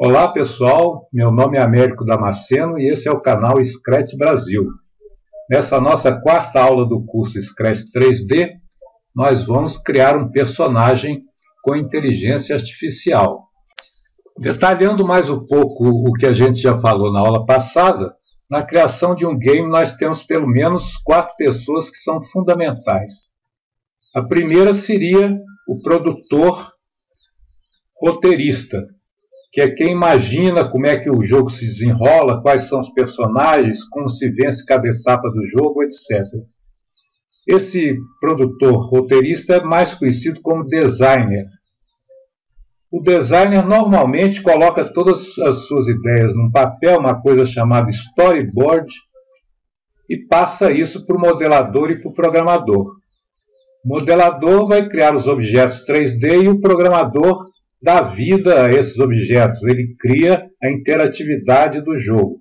Olá pessoal, meu nome é Américo Damasceno e esse é o canal Scratch Brasil. Nessa nossa quarta aula do curso Scratch 3D, nós vamos criar um personagem com inteligência artificial. Detalhando mais um pouco o que a gente já falou na aula passada, na criação de um game nós temos pelo menos 4 pessoas que são fundamentais. A primeira seria o produtor roteirista, que é quem imagina como é que o jogo se desenrola, quais são os personagens, como se vence cada etapa do jogo, etc. Esse produtor roteirista é mais conhecido como designer. O designer normalmente coloca todas as suas ideias num papel, uma coisa chamada storyboard, e passa isso para o modelador e para o programador. O modelador vai criar os objetos 3D e o programador dá vida a esses objetos, ele cria a interatividade do jogo.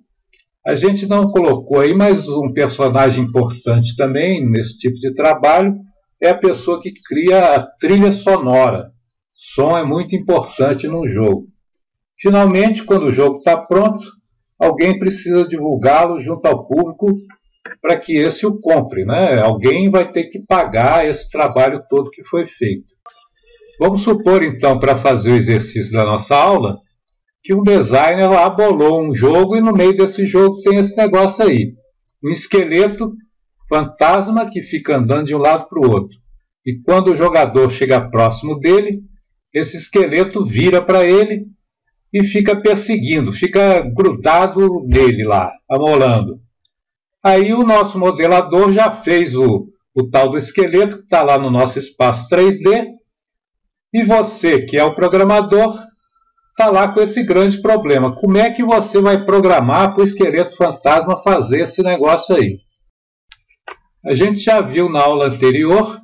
A gente não colocou aí, mas um personagem importante também nesse tipo de trabalho é a pessoa que cria a trilha sonora. Som é muito importante no jogo. Finalmente, quando o jogo está pronto, alguém precisa divulgá-lo junto ao público para que esse o compre, né? Alguém vai ter que pagar esse trabalho todo que foi feito. Vamos supor, então, para fazer o exercício da nossa aula, que um designer lá bolou um jogo e no meio desse jogo tem esse negócio aí. Um esqueleto fantasma que fica andando de um lado para o outro. E quando o jogador chega próximo dele, esse esqueleto vira para ele e fica perseguindo, fica grudado nele lá, amolando. Aí o nosso modelador já fez o tal do esqueleto que está lá no nosso espaço 3D, e você, que é o programador, está lá com esse grande problema. Como é que você vai programar para o esqueleto fantasma fazer esse negócio aí? A gente já viu na aula anterior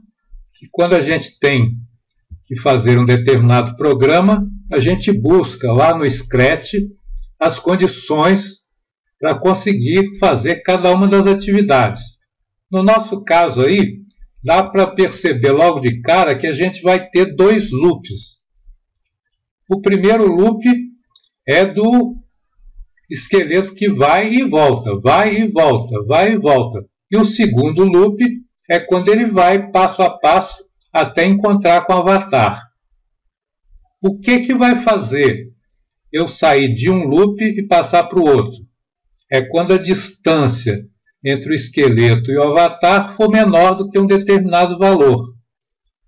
que quando a gente tem que fazer um determinado programa, a gente busca lá no Scratch as condições para conseguir fazer cada uma das atividades. No nosso caso aí, dá para perceber logo de cara que a gente vai ter 2 loops. O primeiro loop é do esqueleto que vai e volta, vai e volta, vai e volta. E o segundo loop é quando ele vai passo a passo até encontrar com o avatar. O que vai fazer eu sair de um loop e passar para o outro? É quando a distância entre o esqueleto e o avatar for menor do que um determinado valor.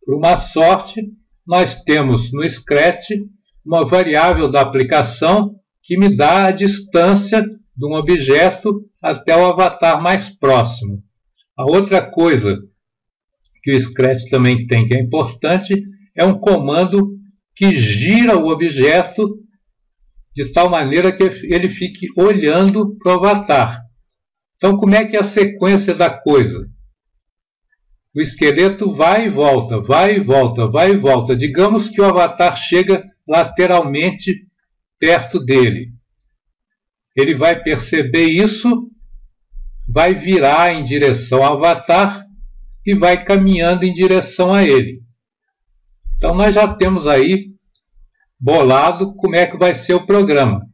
Por uma sorte, nós temos no Scratch uma variável da aplicação que me dá a distância de um objeto até o avatar mais próximo. A outra coisa que o Scratch também tem que é importante é um comando que gira o objeto de tal maneira que ele fique olhando para o avatar. Então, como é que é a sequência da coisa? O esqueleto vai e volta, vai e volta, vai e volta. Digamos que o avatar chega lateralmente perto dele. Ele vai perceber isso, vai virar em direção ao avatar e vai caminhando em direção a ele. Então, nós já temos aí bolado como é que vai ser o programa.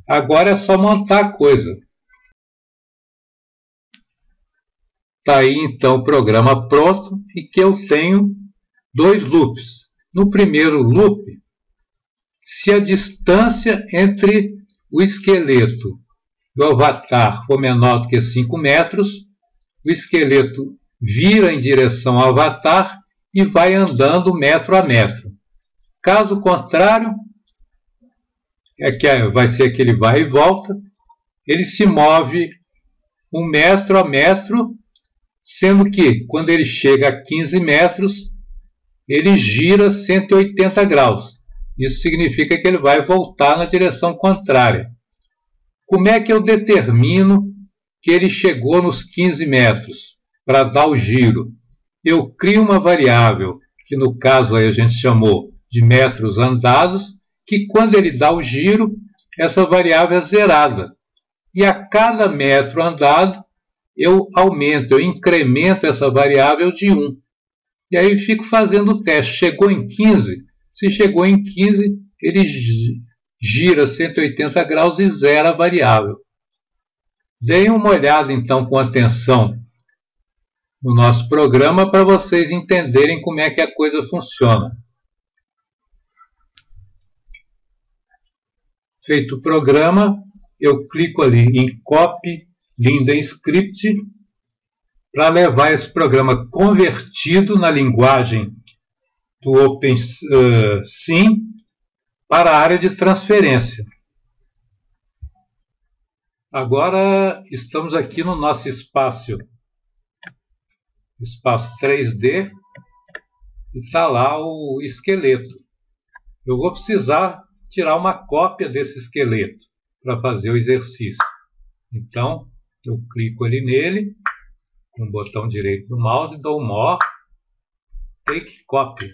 Agora é só montar a coisa. Está aí então o programa pronto e que eu tenho 2 loops. No primeiro loop, se a distância entre o esqueleto e o avatar for menor do que 5 metros, o esqueleto vira em direção ao avatar e vai andando metro a metro. Caso contrário, vai ser aquele vai e volta, ele se move 1 metro a metro, sendo que, quando ele chega a 15 metros, ele gira 180 graus. Isso significa que ele vai voltar na direção contrária. Como é que eu determino que ele chegou nos 15 metros para dar o giro? Eu crio uma variável, que no caso aí a gente chamou de metros andados, que quando ele dá o giro, essa variável é zerada. E a cada metro andado, eu aumento, eu incremento essa variável de 1. E aí eu fico fazendo o teste. Chegou em 15? Se chegou em 15, ele gira 180 graus e zera a variável. Deem uma olhada então com atenção no nosso programa para vocês entenderem como é que a coisa funciona. Feito o programa, eu clico ali em Copy Linden Script para levar esse programa convertido na linguagem do OpenSym para a área de transferência. Agora estamos aqui no nosso espaço 3D e está lá o esqueleto. Eu vou precisar tirar uma cópia desse esqueleto para fazer o exercício. Então, eu clico ali nele, com o botão direito do mouse, dou More, Take Copy.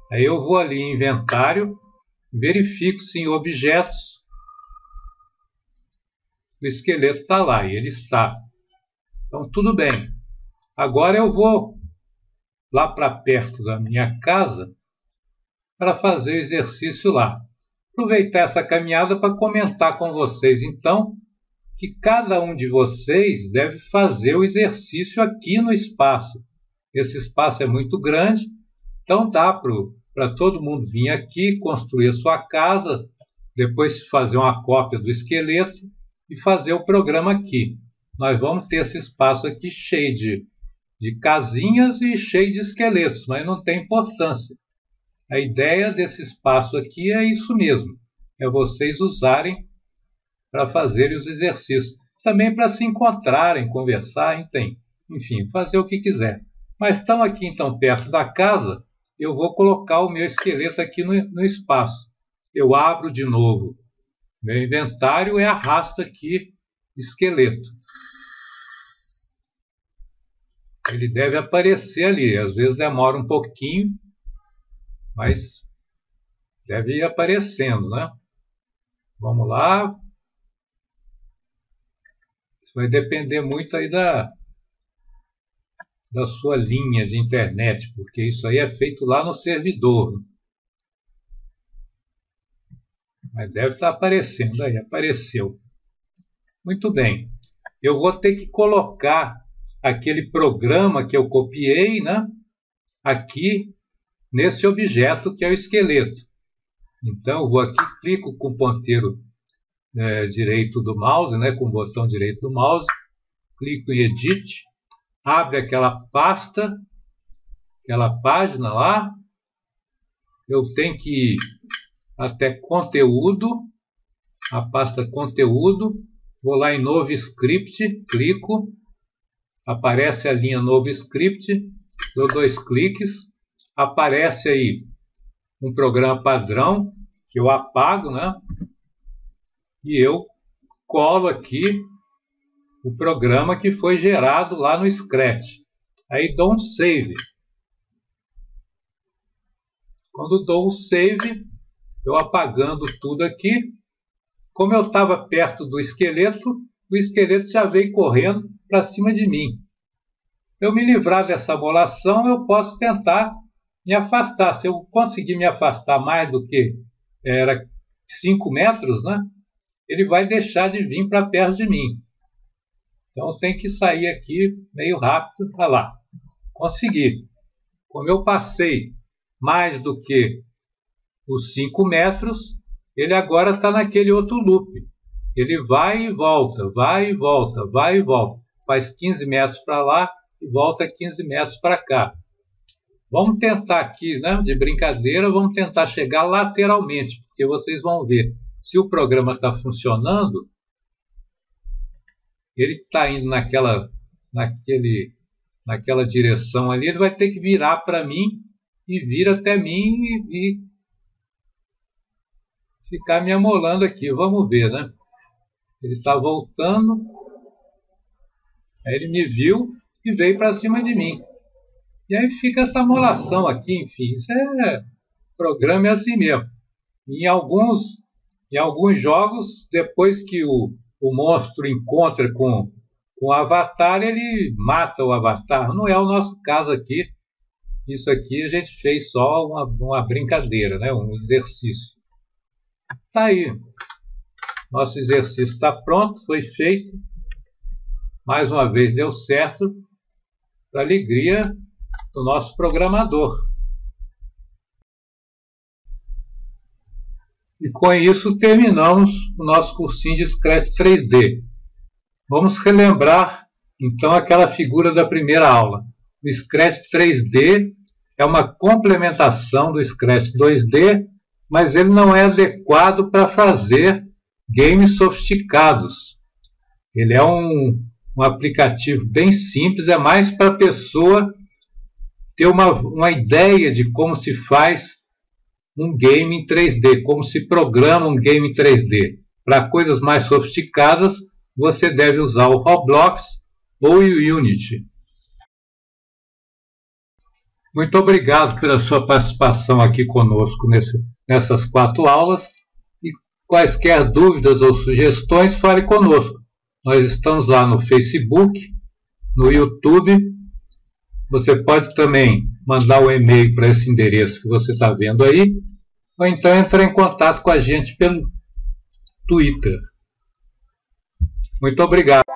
Aí eu vou ali em Inventário, verifico se em Objetos o esqueleto está lá, e ele está. Então, tudo bem. Agora eu vou lá para perto da minha casa para fazer o exercício lá. Aproveitar essa caminhada para comentar com vocês, então, que cada um de vocês deve fazer o exercício aqui no espaço. Esse espaço é muito grande, então dá para todo mundo vir aqui, construir a sua casa, depois fazer uma cópia do esqueleto e fazer o programa aqui. Nós vamos ter esse espaço aqui cheio de casinhas e cheio de esqueletos, mas não tem importância. A ideia desse espaço aqui é isso mesmo, é vocês usarem para fazerem os exercícios. Também para se encontrarem, conversar, enfim, fazer o que quiser. Mas estão aqui então perto da casa, eu vou colocar o meu esqueleto aqui no espaço. Eu abro de novo meu inventário e arrasto aqui esqueleto. Ele deve aparecer ali, às vezes demora um pouquinho, mas deve ir aparecendo, né? Vamos lá. Isso vai depender muito aí da sua linha de internet, porque isso aí é feito lá no servidor. Mas deve estar aparecendo aí, apareceu. Muito bem. Eu vou ter que colocar aquele programa que eu copiei, né, aqui nesse objeto que é o esqueleto. Então eu vou aqui, clico com o ponteiro direito do mouse, né, com o botão direito do mouse, clico em Edit, abre aquela pasta, aquela página lá, eu tenho que ir até Conteúdo, a pasta Conteúdo, vou lá em Novo Script, clico, aparece a linha Novo Script, dou 2 cliques, aparece aí um programa padrão, que eu apago, né? E eu colo aqui o programa que foi gerado lá no Scratch. Aí dou um Save. Quando dou um Save, eu apagando tudo aqui, como eu estava perto do esqueleto, o esqueleto já veio correndo para cima de mim. Eu me livrar dessa molação, eu posso tentar me afastar. Se eu conseguir me afastar mais do que era 5 metros, né, ele vai deixar de vir para perto de mim. Então eu tenho que sair aqui meio rápido para lá. Consegui. Como eu passei mais do que os 5 metros, ele agora está naquele outro loop. Ele vai e volta, vai e volta, vai e volta. Faz 15 metros para lá e volta 15 metros para cá. Vamos tentar aqui, né, de brincadeira, vamos tentar chegar lateralmente, porque vocês vão ver, se o programa está funcionando, ele está indo naquela direção ali, ele vai ter que virar para mim e vir até mim e ficar me amolando aqui. Vamos ver, né? Ele está voltando, aí ele me viu e veio para cima de mim. E aí fica essa amolação aqui, enfim, isso é programa, é assim mesmo. Em alguns jogos, depois que o monstro encontra com o avatar, ele mata o avatar. Não é o nosso caso aqui. Isso aqui a gente fez só uma brincadeira, né? Um exercício. Tá aí. Nosso exercício está pronto, foi feito. Mais uma vez deu certo, para a alegria do nosso programador. E com isso terminamos o nosso cursinho de Scratch 3D. Vamos relembrar então aquela figura da primeira aula. O Scratch 3D é uma complementação do Scratch 2D, mas ele não é adequado para fazer games sofisticados. Ele é um aplicativo bem simples, é mais para a pessoa ter uma ideia de como se faz um game em 3D, como se programa um game em 3D. Para coisas mais sofisticadas, você deve usar o Roblox ou o Unity. Muito obrigado pela sua participação aqui conosco nessas 4 aulas. E quaisquer dúvidas ou sugestões, fale conosco. Nós estamos lá no Facebook, no YouTube. Você pode também mandar um e-mail para esse endereço que você está vendo aí, ou então entrar em contato com a gente pelo Twitter. Muito obrigado.